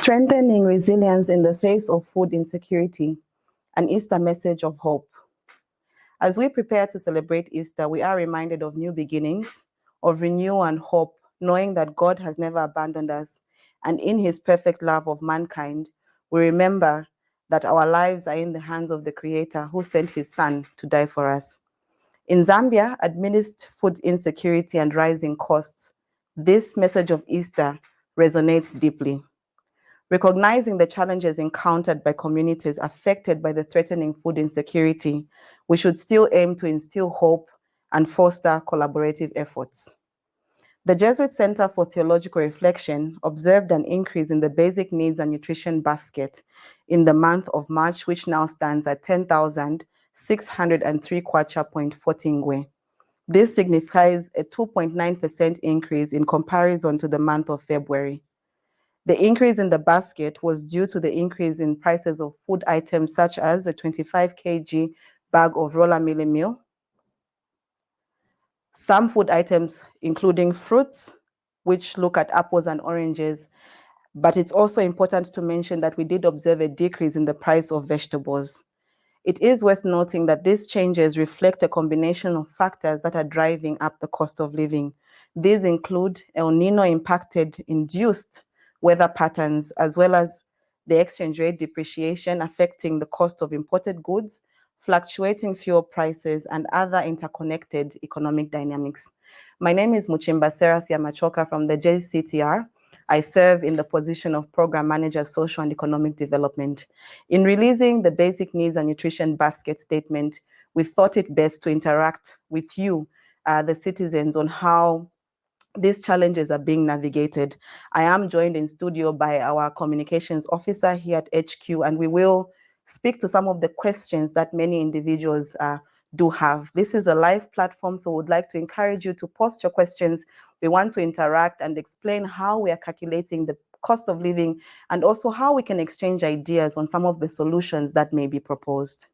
Strengthening resilience in the face of food insecurity, an Easter message of hope. As we prepare to celebrate Easter, we are reminded of new beginnings, of renewal and hope, knowing that God has never abandoned us. And in his perfect love of mankind, we remember that our lives are in the hands of the Creator who sent his Son to die for us. In Zambia, amidst food insecurity and rising costs, this message of Easter resonates deeply. Recognizing the challenges encountered by communities affected by the threatening food insecurity, we should still aim to instill hope and foster collaborative efforts. The Jesuit Centre for Theological Reflection observed an increase in the basic needs and nutrition basket in the month of March, which now stands at 10,603 kwacha.40 ngwe. This signifies a 2.9% increase in comparison to the month of February. The increase in the basket was due to the increase in prices of food items such as a 25 kg bag of roller mealie meal, some food items including fruits, which look at apples and oranges, but it's also important to mention that we did observe a decrease in the price of vegetables. It is worth noting that these changes reflect a combination of factors that are driving up the cost of living. These include El Nino impacted induced weather patterns, as well as the exchange rate depreciation affecting the cost of imported goods, fluctuating fuel prices, and other interconnected economic dynamics. My name is Muchimba Sarah Siamachoka from the JCTR. I serve in the position of Program Manager, Social and Economic Development. In releasing the Basic Needs and Nutrition Basket Statement, we thought it best to interact with you, the citizens, on how these challenges are being navigated. I am joined in studio by our communications officer here at HQ, and we will speak to some of the questions that many individuals do have. This is a live platform, so we'd like to encourage you to post your questions. We want to interact and explain how we are calculating the cost of living and also how we can exchange ideas on some of the solutions that may be proposed.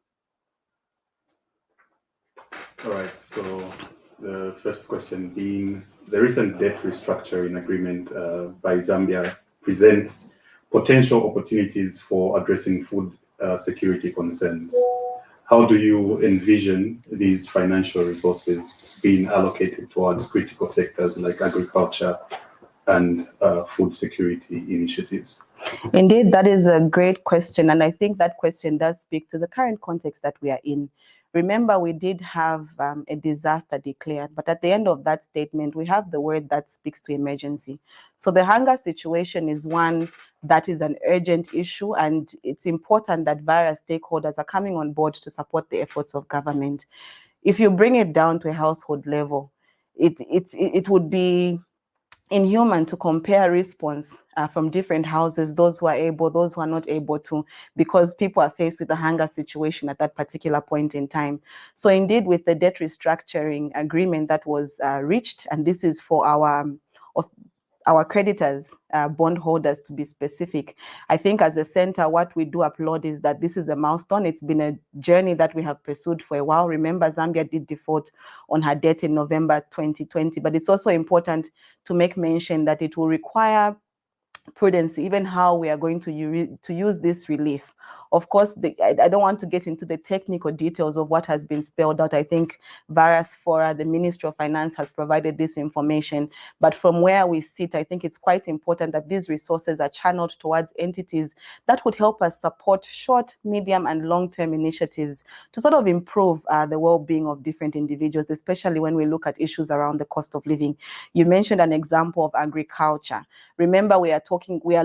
All right, so the first question being, the recent debt restructuring agreement by Zambia presents potential opportunities for addressing food security concerns. How do you envision these financial resources being allocated towards critical sectors like agriculture and food security initiatives? Indeed, that is a great question. And I think that question does speak to the current context that we are in. Remember, we did have a disaster declared, but at the end of that statement, we have the word that speaks to emergency. So the hunger situation is one that is an urgent issue, and it's important that various stakeholders are coming on board to support the efforts of government. If you bring it down to a household level, it would be inhuman to compare response from different houses, those who are able, those who are not able to, because people are faced with a hunger situation at that particular point in time. So indeed, with the debt restructuring agreement that was reached, and this is for our creditors, bondholders to be specific. I think as a center, what we do applaud is that this is a milestone. It's been a journey that we have pursued for a while. Remember, Zambia did default on her debt in November 2020, but it's also important to make mention that it will require prudence, even how we are going to use this relief. Of course, I don't want to get into the technical details of what has been spelled out. I think various fora, the Ministry of Finance has provided this information. But from where we sit, I think it's quite important that these resources are channeled towards entities that would help us support short, medium, and long-term initiatives to sort of improve the well-being of different individuals, especially when we look at issues around the cost of living. You mentioned an example of agriculture. Remember, we are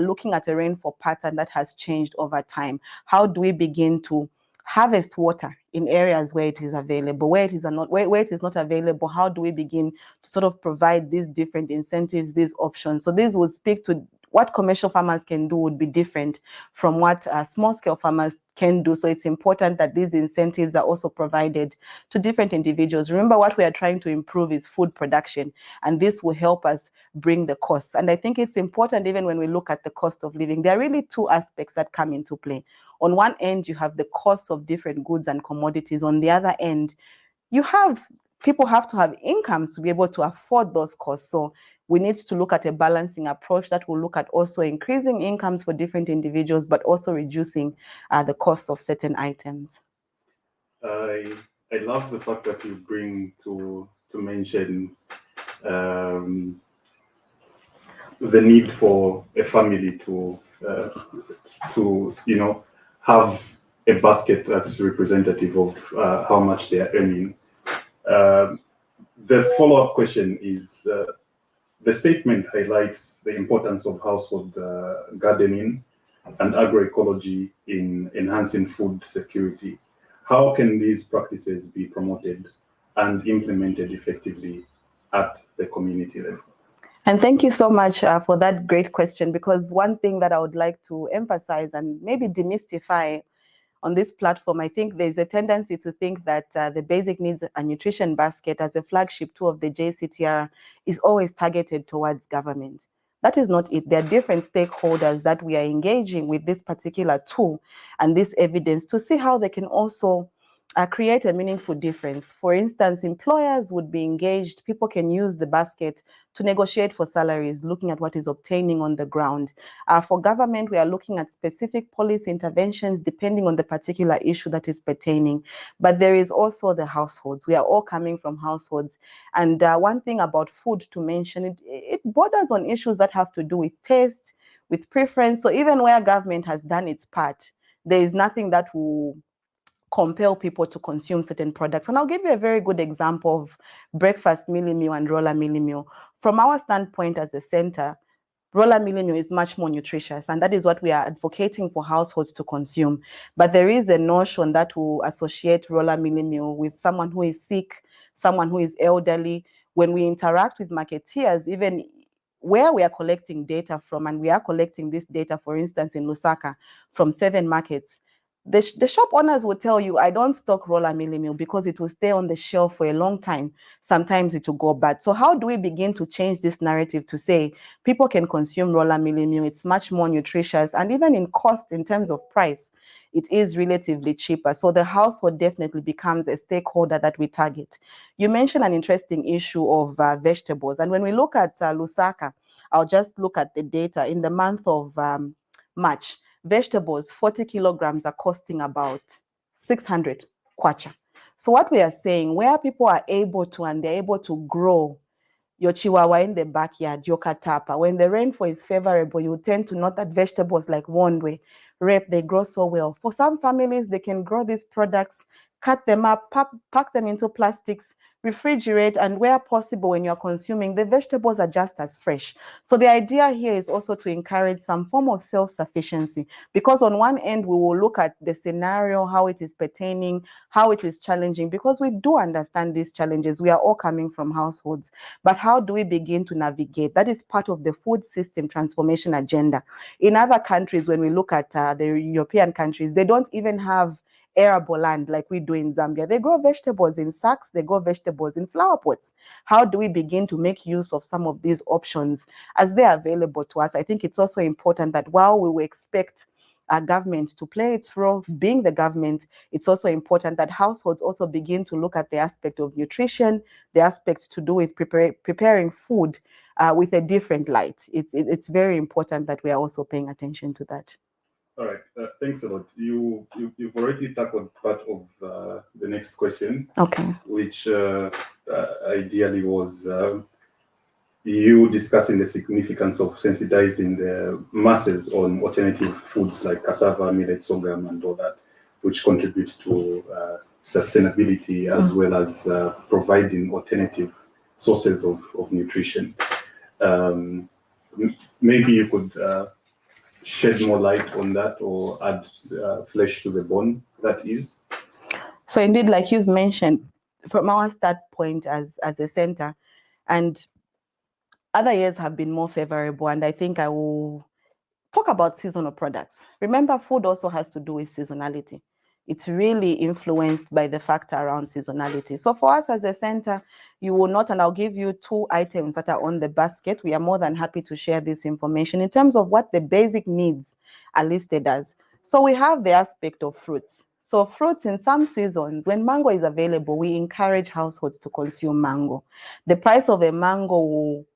looking at a rainfall pattern that has changed over time. How do we begin to harvest water in areas where it is available, where it is not available? How do we begin to sort of provide these different incentives, these options? So this would speak to what commercial farmers can do would be different from what small-scale farmers can do. So it's important that these incentives are also provided to different individuals. Remember, what we are trying to improve is food production, and this will help us bring the costs. And I think it's important, even when we look at the cost of living, there are really two aspects that come into play. On one end, you have the costs of different goods and commodities. On the other end, people have to have incomes to be able to afford those costs. So we need to look at a balancing approach that will look at also increasing incomes for different individuals, but also reducing the cost of certain items. I love the fact that you bring to mention the need for a family to have a basket that's representative of how much they are earning. The follow-up question is, the statement highlights the importance of household gardening and agroecology in enhancing food security. How can these practices be promoted and implemented effectively at the community level? And thank you so much for that great question, because one thing that I would like to emphasize and maybe demystify on this platform, I think there's a tendency to think that the basic needs and nutrition basket as a flagship tool of the JCTR is always targeted towards government. That is not it. There are different stakeholders that we are engaging with this particular tool and this evidence to see how they can also create a meaningful difference. For instance, employers would be engaged. People can use the basket to negotiate for salaries, looking at what is obtaining on the ground. For government, we are looking at specific policy interventions depending on the particular issue that is pertaining. But there is also the households. We are all coming from households. And one thing about food to mention, it borders on issues that have to do with taste, with preference. So even where government has done its part, there is nothing that will compel people to consume certain products. And I'll give you a very good example of breakfast mealie meal and roller mealie meal. From our standpoint as a center, roller mealie meal is much more nutritious, and that is what we are advocating for households to consume. But there is a notion that will associate roller mealie meal with someone who is sick, someone who is elderly. When we interact with marketeers, even where we are collecting data from, and we are collecting this data, for instance, in Lusaka, from 7 markets, the shop owners will tell you, I don't stock roller mealie meal because it will stay on the shelf for a long time. Sometimes it will go bad. So how do we begin to change this narrative to say people can consume roller mealie meal? It's much more nutritious, and even in cost, in terms of price, it is relatively cheaper. So the household definitely becomes a stakeholder that we target. You mentioned an interesting issue of vegetables. And when we look at Lusaka, I'll just look at the data. In the month of March, vegetables, 40 kilograms are costing about 600 kwacha. So what we are saying, where people are able to, and they're able to grow your chihuahua in the backyard, your katapa, when the rainfall is favorable, you tend to note that vegetables like wondwe, rape, they grow so well. For some families, they can grow these products, cut them up, pack them into plastics, refrigerate, and where possible, when you're consuming, the vegetables are just as fresh. So the idea here is also to encourage some form of self-sufficiency, because on one end, we will look at the scenario, how it is pertaining, how it is challenging, because we do understand these challenges. We are all coming from households. But how do we begin to navigate? That is part of the food system transformation agenda. In other countries, when we look at the European countries, they don't even have arable land like we do in Zambia. They grow vegetables in sacks, they grow vegetables in flower pots. How do we begin to make use of some of these options as they are available to us? I think it's also important that while we will expect our government to play its role, being the government, it's also important that households also begin to look at the aspect of nutrition, the aspect to do with preparing food with a different light. It's very important that we are also paying attention to that. All right, thanks a lot. You've already tackled part of the next question, Okay. which ideally was you discussing the significance of sensitizing the masses on alternative foods like cassava, millet, sorghum, and all that, which contributes to sustainability as well as providing alternative sources of nutrition. Maybe you could shed more light on that, or add flesh to the bone, that is. So indeed, like you've mentioned, from our start point as a center, and other years have been more favorable, and I think I will talk about seasonal products. Remember, food also has to do with seasonality. It's really influenced by the factor around seasonality. So for us as a center, you will not, and I'll give you 2 items that are on the basket. We are more than happy to share this information in terms of what the basic needs are listed as. So we have the aspect of fruits. So fruits in some seasons, when mango is available, we encourage households to consume mango. The price of a mango will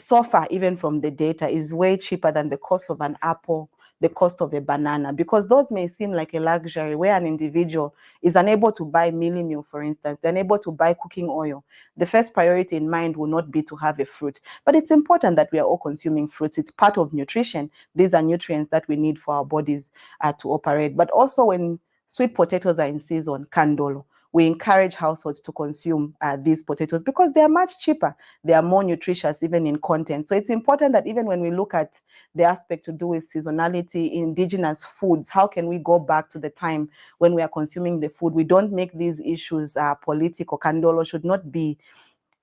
so far, even from the data, is way cheaper than the cost of an apple, the cost of a banana, because those may seem like a luxury where an individual is unable to buy mealie meal, for instance, they're unable to buy cooking oil. The first priority in mind will not be to have a fruit. But it's important that we are all consuming fruits. It's part of nutrition. These are nutrients that we need for our bodies to operate. But also when sweet potatoes are in season, kandolo, we encourage households to consume these potatoes because they are much cheaper. They are more nutritious even in content. So it's important that even when we look at the aspect to do with seasonality, indigenous foods, how can we go back to the time when we are consuming the food? We don't make these issues political. Kandolo should not be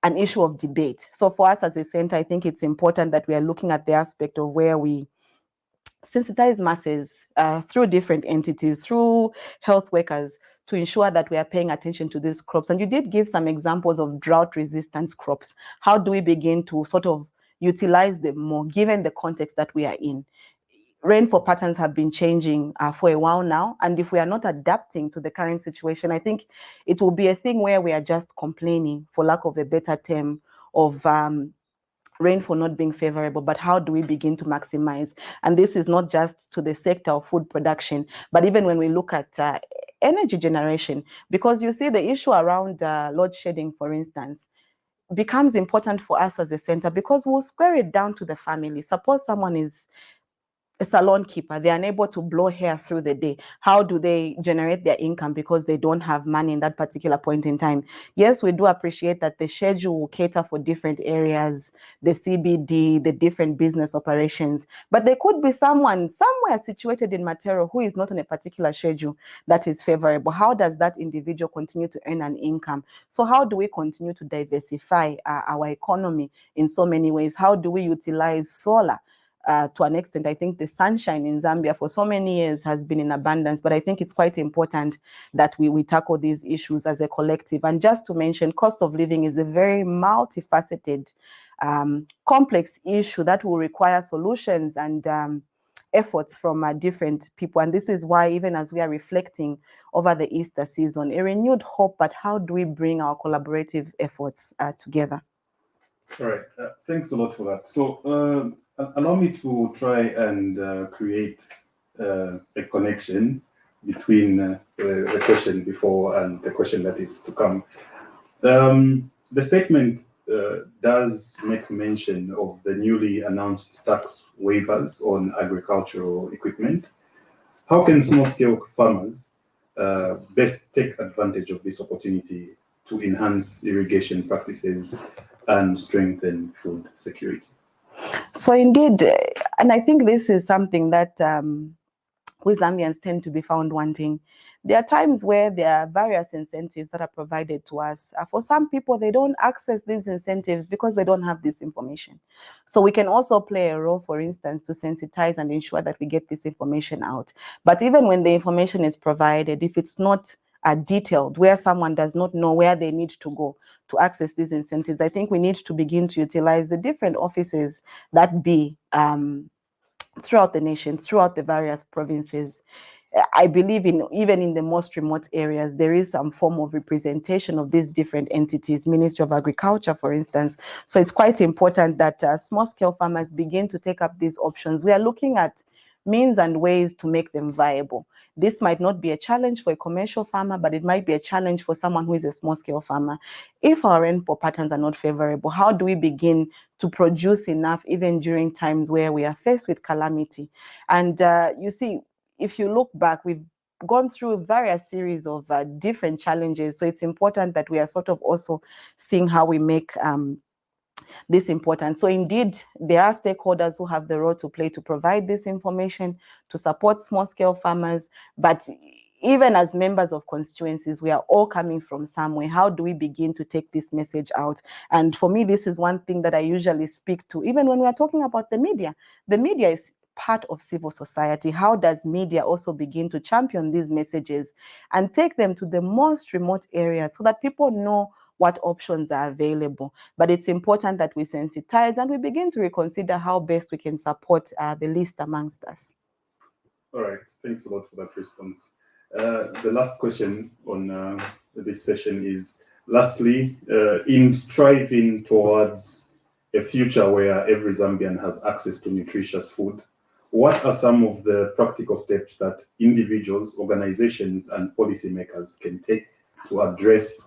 an issue of debate. So for us as a center, I think it's important that we are looking at the aspect of where we sensitize masses through different entities, through health workers, to ensure that we are paying attention to these crops. And you did give some examples of drought resistance crops. How do we begin to sort of utilize them more, given the context that we are in? Rainfall patterns have been changing for a while now. And if we are not adapting to the current situation, I think it will be a thing where we are just complaining, for lack of a better term, of rainfall not being favorable, but how do we begin to maximize? And this is not just to the sector of food production, but even when we look at energy generation, because you see the issue around load shedding, for instance, becomes important for us as a center because we'll square it down to the family. Suppose someone is a salon keeper, they're unable to blow hair through the day. How do they generate their income because they don't have money in that particular point in time? Yes, we do appreciate that the schedule will cater for different areas, the CBD, the different business operations, but there could be someone somewhere situated in Matero who is not on a particular schedule that is favorable. How does that individual continue to earn an income? So how do we continue to diversify our economy in so many ways? How do we utilize solar? To an extent, I think the sunshine in Zambia for so many years has been in abundance, but I think it's quite important that we tackle these issues as a collective. And just to mention, cost of living is a very multifaceted, complex issue that will require solutions and efforts from different people. And this is why, even as we are reflecting over the Easter season, a renewed hope, but how do we bring our collaborative efforts together? All right, thanks a lot for that. So allow me to try and create a connection between the question before and the question that is to come. The statement does make mention of the newly announced tax waivers on agricultural equipment. How can small-scale farmers best take advantage of this opportunity to enhance irrigation practices and strengthen food security? So indeed, and I think this is something that we Zambians tend to be found wanting. There are times where there are various incentives that are provided to us. For some people, they don't access these incentives because they don't have this information. So we can also play a role, for instance, to sensitize and ensure that we get this information out. But even when the information is provided, if it's not detailed, where someone does not know where they need to go to access these incentives, I think we need to begin to utilize the different offices that be throughout the nation, throughout the various provinces. I believe even in the most remote areas, there is some form of representation of these different entities, Ministry of Agriculture, for instance. So it's quite important that small-scale farmers begin to take up these options. We are looking at means and ways to make them viable. This might not be a challenge for a commercial farmer, but it might be a challenge for someone who is a small-scale farmer. If our rainfall patterns are not favorable, how do we begin to produce enough even during times where we are faced with calamity? And you see, if you look back, we've gone through various series of different challenges. So it's important that we are sort of also seeing how we make this important. So indeed, there are stakeholders who have the role to play to provide this information, to support small-scale farmers. But even as members of constituencies, we are all coming from somewhere. How do we begin to take this message out? And for me, this is one thing that I usually speak to, even when we're talking about the media. The media is part of civil society. How does media also begin to champion these messages and take them to the most remote areas so that people know what options are available? But it's important that we sensitize and we begin to reconsider how best we can support the least amongst us. All right, thanks a lot for that response. The last question on this session is, lastly, in striving towards a future where every Zambian has access to nutritious food, what are some of the practical steps that individuals, organizations, and policymakers can take to address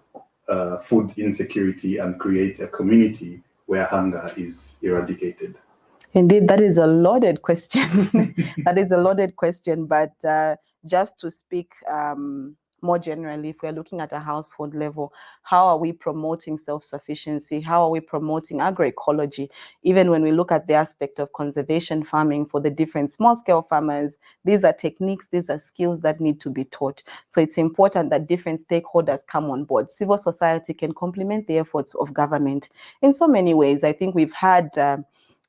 food insecurity and create a community where hunger is eradicated? Indeed, that is a loaded question. That is a loaded question, but just to speak more generally, if we're looking at a household level, how are we promoting self-sufficiency? How are we promoting agroecology? Even when we look at the aspect of conservation farming for the different small-scale farmers, these are techniques, these are skills that need to be taught. So it's important that different stakeholders come on board. Civil society can complement the efforts of government in so many ways. I think we've had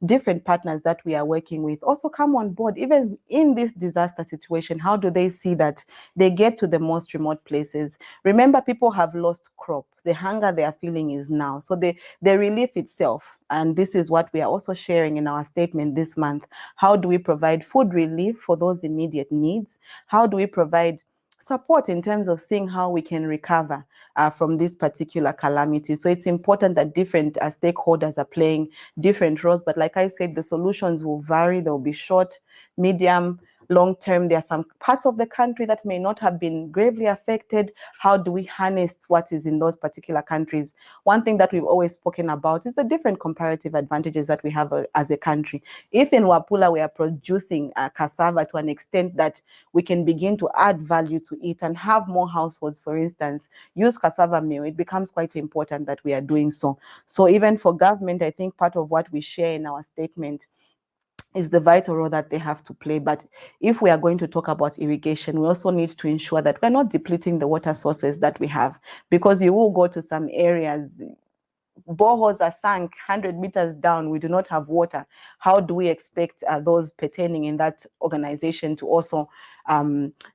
different partners that we are working with also come on board. Even in this disaster situation, how do they see that they get to the most remote places? Remember, people have lost crop. The hunger they are feeling is now. So the relief itself, and this is what we are also sharing in our statement this month. How do we provide food relief for those immediate needs? How do we provide support in terms of seeing how we can recover from this particular calamity? So it's important that different stakeholders are playing different roles. But like I said, the solutions will vary. They'll be short, medium, long term. There are some parts of the country that may not have been gravely affected. How do we harness what is in those particular countries? One thing that we've always spoken about is the different comparative advantages that we have as a country. If in Wapula we are producing cassava to an extent that we can begin to add value to it and have more households, for instance, use cassava meal, it becomes quite important that we are doing so. So even for government, I think part of what we share in our statement is the vital role that they have to play. But if we are going to talk about irrigation, we also need to ensure that we're not depleting the water sources that we have, because you will go to some areas, boreholes are sunk 100 meters down, we do not have water. How do we expect those pertaining in that organization to also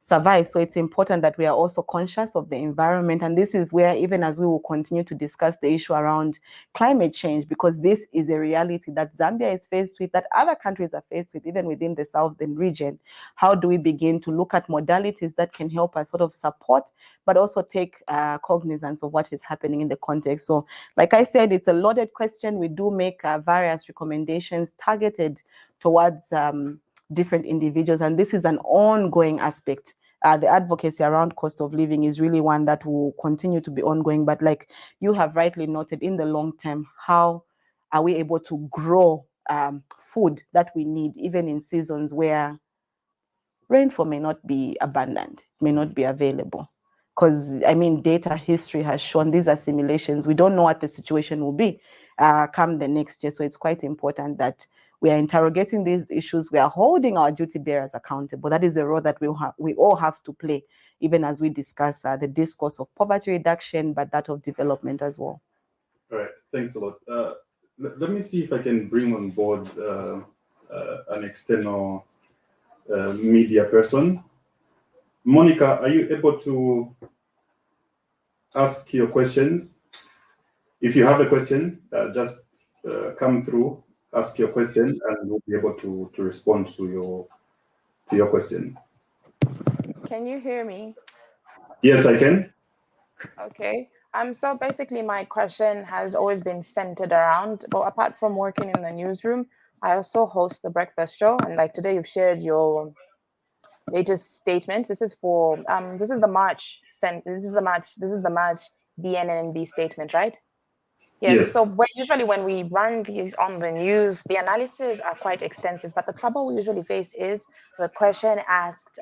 survive? So it's important that we are also conscious of the environment. And this is where, even as we will continue to discuss the issue around climate change, because this is a reality that Zambia is faced with, that other countries are faced with, even within the southern region. How do we begin to look at modalities that can help us sort of support, but also take cognizance of what is happening in the context? So like I said, it's a loaded question. We do make various recommendations targeted towards different individuals, and this is an ongoing aspect. The advocacy around cost of living is really one that will continue to be ongoing. But like you have rightly noted, in the long term, how are we able to grow food that we need, even in seasons where rainfall may not be abundant, may not be available? Because, I mean, data history has shown these are simulations. We don't know what the situation will be come the next year. So it's quite important that we are interrogating these issues. We are holding our duty bearers accountable. That is a role that we all have to play, even as we discuss the discourse of poverty reduction, but that of development as well. All right, thanks a lot. Let me see if I can bring on board an external media person. Monica, are you able to ask your questions? If you have a question, just come through, ask your question, and we'll be able to respond to your question. Can you hear me? Yes, I can. Okay. So basically my question has always been centered around, but apart from working in the newsroom, I also host the breakfast show. And like today, you've shared your latest statement. This is for this is the March BNNB statement, right? Yes. So usually when we run these on the news, the analyses are quite extensive, but the trouble we usually face is the question asked,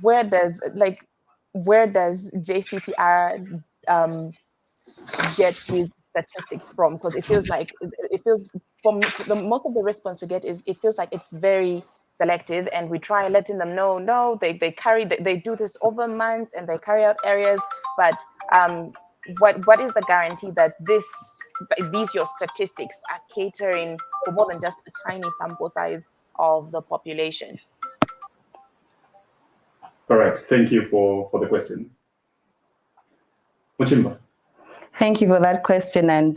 where does JCTR get these statistics from? Because it feels from the most of the response we get is it feels like it's very selective, and we try letting them know, no, they do this over months and they carry out areas, but what is the guarantee that these your statistics are catering for more than just a tiny sample size of the population? All right, thank you for the question. Muchimba. Thank you for that question, and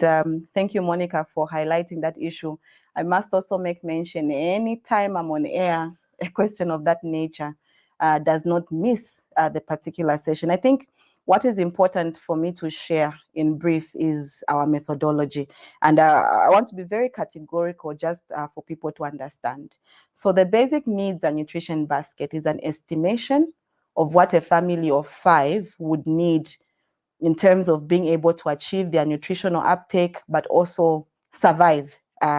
thank you, Monica, for highlighting that issue. I must also make mention, anytime I'm on air, a question of that nature does not miss the particular session. I think what is important for me to share in brief is our methodology. And I want to be very categorical just for people to understand. So the basic needs and nutrition basket is an estimation of what a family of 5 would need in terms of being able to achieve their nutritional uptake, but also survive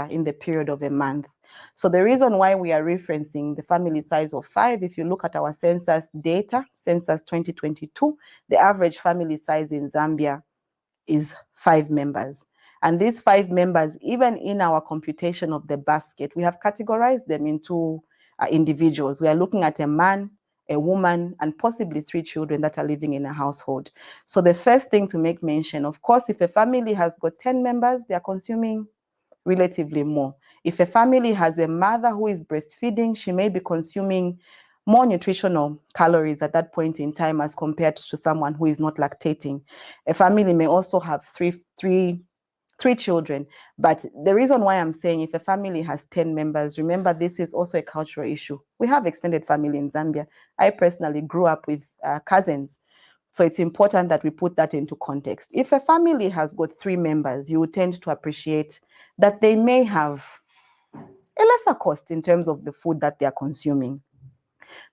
in the period of a month. So the reason why we are referencing the family size of 5, if you look at our census data, census 2022, the average family size in Zambia is 5 members. And these 5 members, even in our computation of the basket, we have categorized them into individuals. We are looking at a man, a woman, and possibly 3 children that are living in a household. So the first thing to make mention, of course, if a family has got 10 members, they are consuming relatively more. If a family has a mother who is breastfeeding, she may be consuming more nutritional calories at that point in time as compared to someone who is not lactating. A family may also have three children. But the reason why I'm saying if a family has 10 members, remember this is also a cultural issue. We have extended family in Zambia. I personally grew up with cousins. So it's important that we put that into context. If a family has got 3 members, you tend to appreciate that they may have a lesser cost in terms of the food that they are consuming.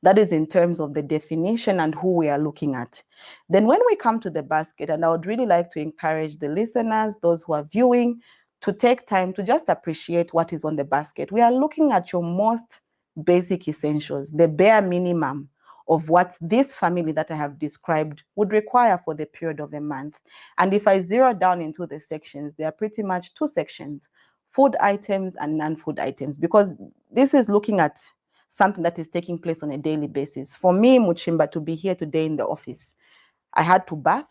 That is in terms of the definition and who we are looking at. Then when we come to the basket, and I would really like to encourage the listeners, those who are viewing, to take time to just appreciate what is on the basket. We are looking at your most basic essentials, the bare minimum of what this family that I have described would require for the period of a month. And if I zero down into the sections, there are pretty much 2 sections, food items and non-food items, because this is looking at something that is taking place on a daily basis. For me, Muchimba, to be here today in the office, I had to bath.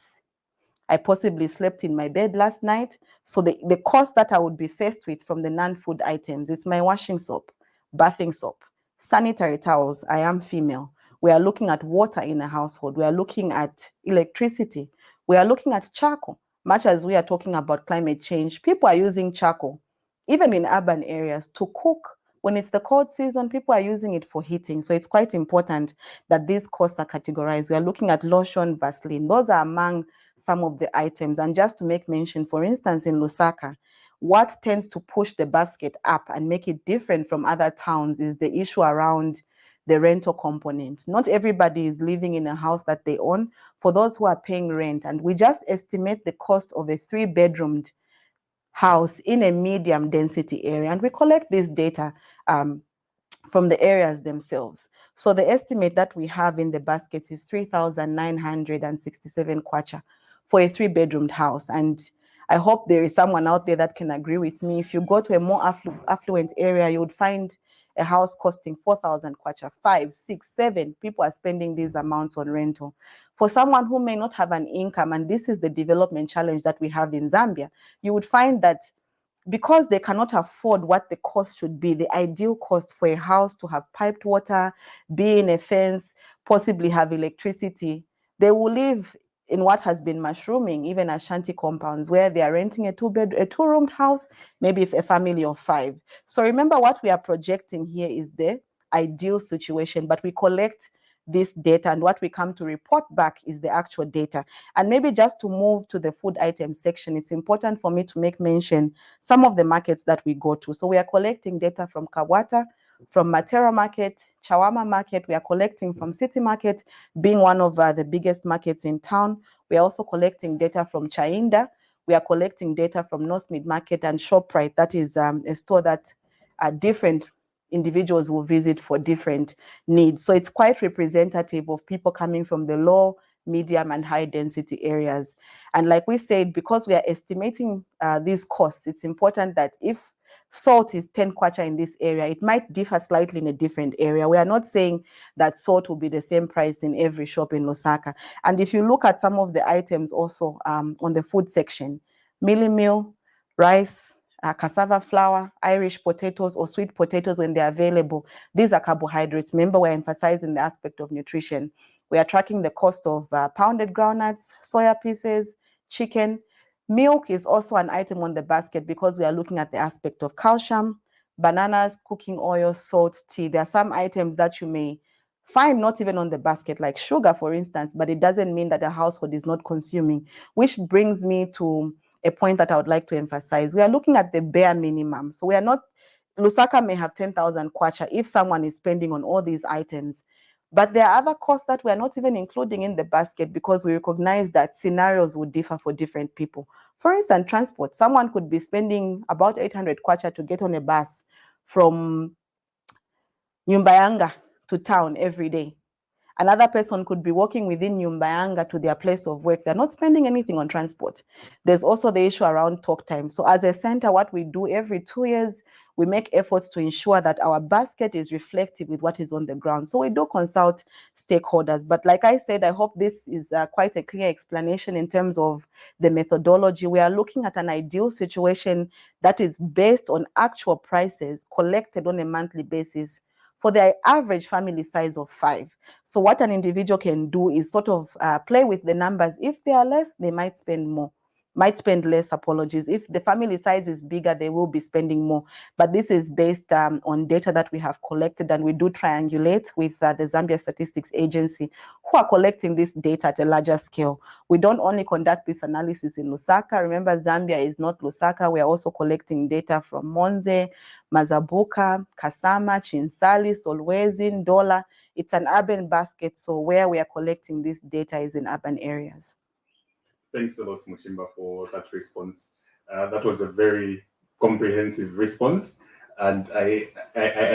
I possibly slept in my bed last night. So the cost that I would be faced with from the non-food items, it's my washing soap, bathing soap, sanitary towels. I am female. We are looking at water in a household. We are looking at electricity. We are looking at charcoal. Much as we are talking about climate change, people are using charcoal, even in urban areas, to cook. When it's the cold season, people are using it for heating. So it's quite important that these costs are categorized. We are looking at lotion, Vaseline. Those are among some of the items. And just to make mention, for instance, in Lusaka, what tends to push the basket up and make it different from other towns is the issue around the rental component. Not everybody is living in a house that they own. For those who are paying rent, and we just estimate the cost of a 3-bedroomed house in a medium density area, and we collect this data from the areas themselves. So the estimate that we have in the basket is 3,967 kwacha for a 3-bedroomed house. And I hope there is someone out there that can agree with me. If you go to a more affluent area, you would find a house costing 4,000 kwacha, 5, 6, 7. People are spending these amounts on rental. For someone who may not have an income, and this is the development challenge that we have in Zambia, you would find that because they cannot afford what the cost should be, the ideal cost for a house to have piped water, be in a fence, possibly have electricity, they will live in what has been mushrooming, even Ashanti compounds, where they are renting a 2-roomed house, maybe if a family of 5. So remember, what we are projecting here is the ideal situation, but we collect this data, and what we come to report back is the actual data. And maybe just to move to the food item section, it's important for me to make mention some of the markets that we go to. So we are collecting data from Kawata, from Matera Market, Chawama Market. We are collecting from City Market, being one of the biggest markets in town. We are also collecting data from Chainda. We are collecting data from North Mid Market and ShopRite. That is a store that different individuals will visit for different needs. So it's quite representative of people coming from the low, medium, and high density areas. And like we said, because we are estimating these costs, it's important that if salt is 10 kwacha in this area, it might differ slightly in a different area. We are not saying that salt will be the same price in every shop in Lusaka. And if you look at some of the items also on the food section, mealie meal, rice, cassava flour, Irish potatoes, or sweet potatoes when they're available. These are carbohydrates. Remember, we're emphasizing the aspect of nutrition. We are tracking the cost of pounded groundnuts, soya pieces, chicken. Milk is also an item on the basket because we are looking at the aspect of calcium, bananas, cooking oil, salt, tea. There are some items that you may fine, not even on the basket, like sugar, for instance, but it doesn't mean that a household is not consuming, which brings me to a point that I would like to emphasize. We are looking at the bare minimum. So we are not, Lusaka may have 10,000 kwacha if someone is spending on all these items, but there are other costs that we are not even including in the basket because we recognize that scenarios would differ for different people. For instance, transport, someone could be spending about 800 kwacha to get on a bus from Nyumbayanga to town every day. Another person could be walking within Nyumbayanga to their place of work. They're not spending anything on transport. There's also the issue around talk time. So as a center, what we do every 2 years, we make efforts to ensure that our basket is reflective with what is on the ground. So we do consult stakeholders. But like I said, I hope this is quite a clear explanation in terms of the methodology. We are looking at an ideal situation that is based on actual prices collected on a monthly basis for the average family size of 5. So what an individual can do is sort of play with the numbers. If they are less, they might spend more, might spend less, apologies. If the family size is bigger, they will be spending more. But this is based on data that we have collected, and we do triangulate with the Zambia Statistics Agency, who are collecting this data at a larger scale. We don't only conduct this analysis in Lusaka. Remember, Zambia is not Lusaka. We are also collecting data from Monze, Mazabuka, Kasama, Chinsali, Solwezi, Ndola. It's an urban basket, so where we are collecting this data is in urban areas. Thanks a lot, Muchimba, for that response. That was a very comprehensive response. And I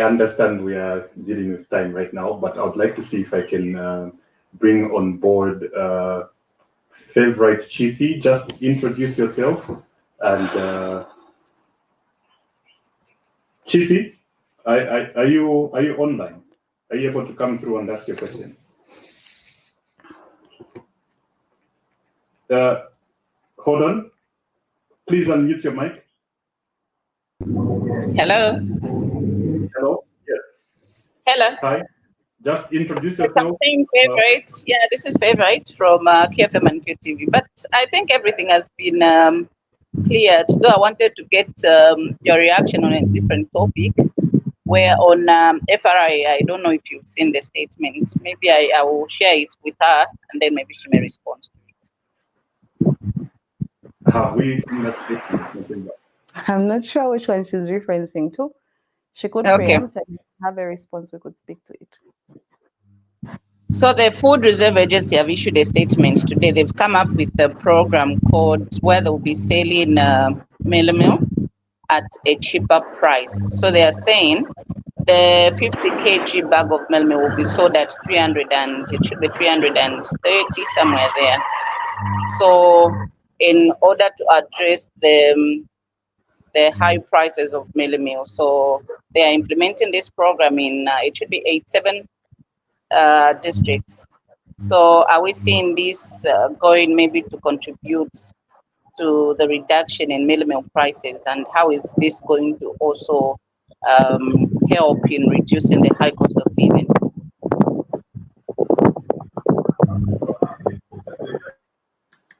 understand we are dealing with time right now, but I would like to see if I can bring on board Favorite Chisi. Just introduce yourself. And Chisi, are you online? Are you able to come through and ask your question? Hold on. Please unmute your mic. Hello. Hello. Yes. Hello. Hi. Just introduce Yes, I'm yourself. saying Favorite. Yeah, this is Favorite from KFM and QTV. But I think everything has been cleared. Though I wanted to get your reaction on a different topic. Where on FRI, I don't know if you've seen the statement. Maybe I will share it with her, and then maybe she may respond to it. Have we seen that statement? I'm not sure which one she's referencing to. She could preempt and have a response. We could speak to it. So the Food Reserve Agency have issued a statement today. They've come up with a program called where they'll be selling mealie meal at a cheaper price. So they are saying the 50 kg bag of mealie meal will be sold at 300 and it should be 330 somewhere there. So in order to address the high prices of mealie meal, so they are implementing this program in it should be 87 districts. So are we seeing this going maybe to contribute to the reduction in mealie meal prices, and how is this going to also help in reducing the high cost of living?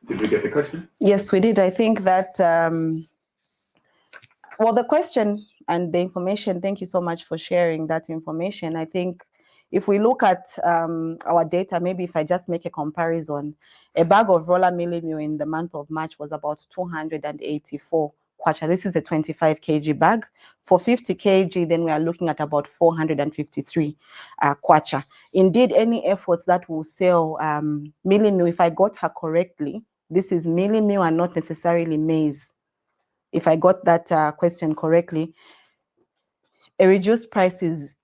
Did we get the question? Yes, we did. I think that, well, the question and the information, thank you so much for sharing that information. I think if we look at our data, maybe if I just make a comparison, a bag of roller mealie meal in the month of March was about 284 kwacha. This is a 25 kg bag. For 50 kg, then we are looking at about 453 kwacha. Indeed, any efforts that will sell mealie meal, if I got her correctly, this is mealie meal and not necessarily maize. If I got that question correctly, a reduced price is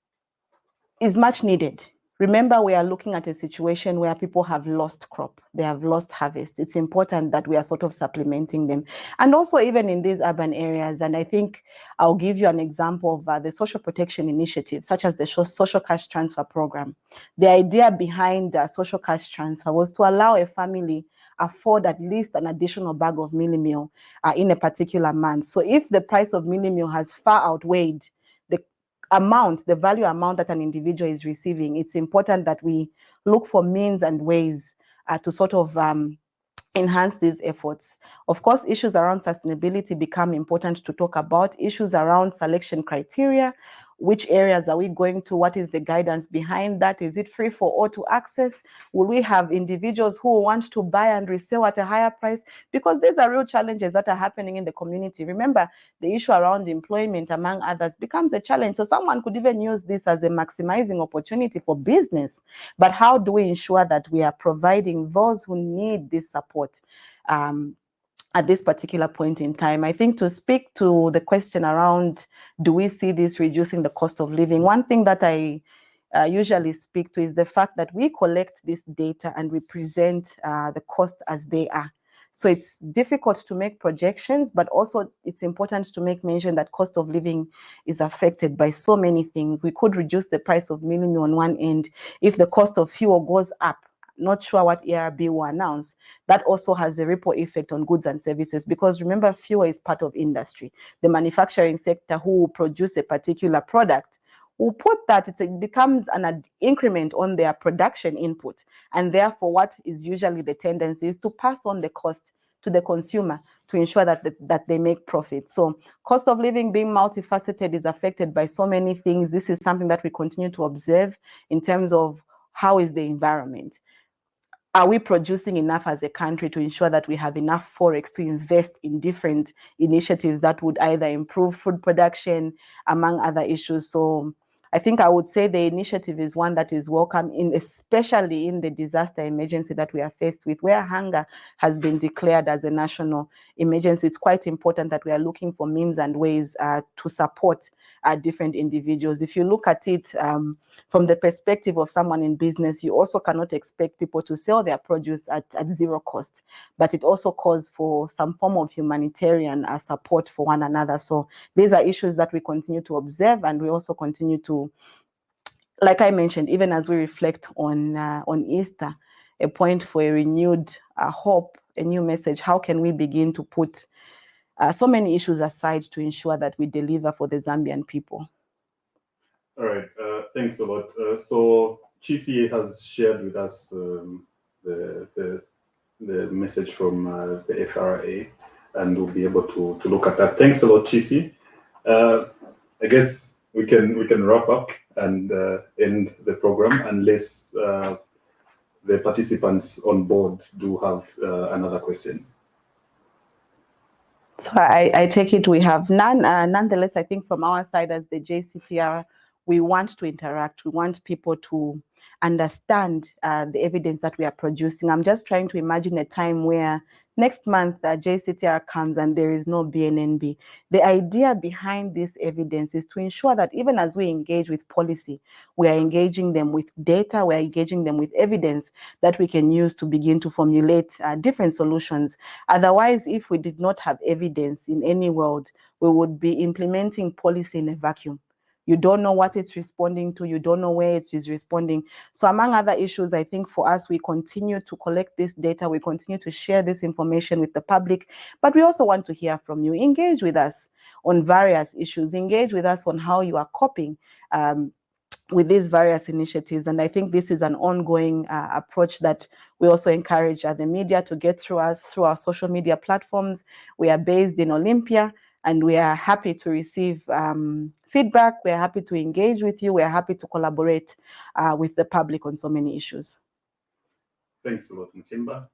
much needed. Remember, we are looking at a situation where people have lost crop, they have lost harvest. It's important that we are sort of supplementing them. And also even in these urban areas, and I think I'll give you an example of the social protection initiative, such as the social cash transfer program. The idea behind the social cash transfer was to allow a family afford at least an additional bag of mealie meal in a particular month. So if the price of mealie meal has far outweighed the value amount that an individual is receiving, it's important that we look for means and ways to sort of enhance these efforts. Of course, issues around sustainability become important to talk about, issues around selection criteria, Which areas are we going to? What is the guidance behind that? Is it free for all to access? Will we have individuals who want to buy and resell at a higher price? Because these are real challenges that are happening in the community. Remember, the issue around employment, among others, becomes a challenge. So someone could even use this as a maximizing opportunity for business. But how do we ensure that we are providing those who need this support at this particular point in time? I think to speak to the question around, do we see this reducing the cost of living? One thing that I usually speak to is the fact that we collect this data and we present the costs as they are. So it's difficult to make projections, but also it's important to make mention that cost of living is affected by so many things. We could reduce the price of mealie on one end. If the cost of fuel goes up, not sure what ERB will announce, that also has a ripple effect on goods and services, because remember, fuel is part of industry. The manufacturing sector who will produce a particular product will put that, it becomes an increment on their production input. And therefore, what is usually the tendency is to pass on the cost to the consumer to ensure that they make profit. So cost of living being multifaceted is affected by so many things. This is something that we continue to observe in terms of how is the environment. Are we producing enough as a country to ensure that we have enough forex to invest in different initiatives that would either improve food production, among other issues? So I think I would say the initiative is one that is welcome, especially in the disaster emergency that we are faced with, where hunger has been declared as a national emergency. It's quite important that we are looking for means and ways to support different individuals. If you look at it from the perspective of someone in business, you also cannot expect people to sell their produce at zero cost, but it also calls for some form of humanitarian support for one another. So these are issues that we continue to observe, and we also continue to, like I mentioned, even as we reflect on Easter, a point for a renewed hope, a new message. How can we begin to put so many issues aside to ensure that we deliver for the Zambian people? All right, thanks a lot. So GCA has shared with us the message from the FRA, and we'll be able to look at that. Thanks a lot, Chisi. I guess we can wrap up and end the program, unless the participants on board do have another question. So I take it we have none. Nonetheless, I think from our side as the JCTR, we want to interact. We want people to understand the evidence that we are producing. I'm just trying to imagine a time where next month JCTR comes and there is no BNNB. The idea behind this evidence is to ensure that even as we engage with policy, we are engaging them with data, we are engaging them with evidence that we can use to begin to formulate different solutions. Otherwise, if we did not have evidence in any world, we would be implementing policy in a vacuum. You don't know what it's responding to. You don't know where it is responding. So among other issues, I think for us, we continue to collect this data. We continue to share this information with the public. But we also want to hear from you. Engage with us on various issues. Engage with us on how you are coping with these various initiatives. And I think this is an ongoing approach that we also encourage the media to get through us through our social media platforms. We are based in Olympia, and we are happy to receive feedback. We are happy to engage with you. We are happy to collaborate with the public on so many issues. Thanks a lot, Mchimba.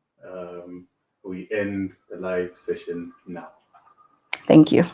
We end the live session now. Thank you.